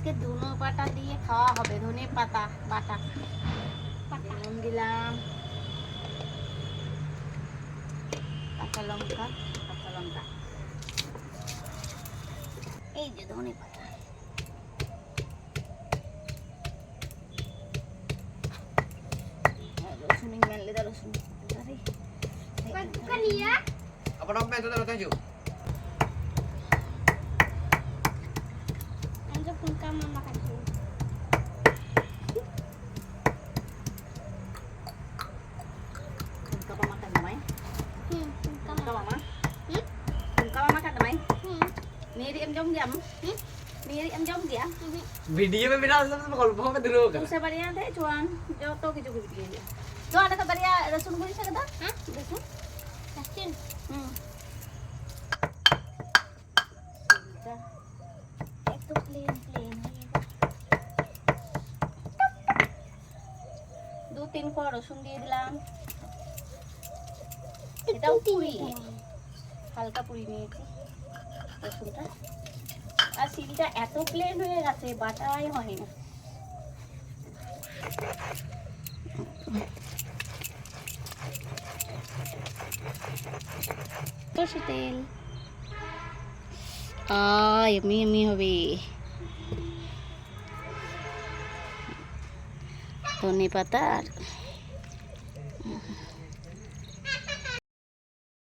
আজকে ধনে পাতা দিয়ে খাওয়া হবে, ধনে পাতা বাটা। নুন দিলাম, কাঁচা লঙ্কা, এই যে ধনে পাতা, রসুন মেলে দা রসুন Apa namanya itu taruh tahu? Anda pun kamu makan dulu. Kamu makan damai? Kamu mama? Kamu makan damai? Niri em jom jam? Niri em jom dia? Video में बिना सब कॉल बहुत दूर होगा। उसे बढ़िया थे चुआन जो तो किसी को भी दिया। तो आने का बढ़िया रसून को नहीं सकता? हाँ रसून? रसून? एक तो प्लेन है दो तीन को रसून দিয়ে দিলাম এটাও পুরি হালকা পুরি নিয়েছি রসুনটা আর সিলটা এত প্লেন হয়ে গেছে বাটাই হয় না সরষের তেল এমনি এমনি হবে ধনে পাতা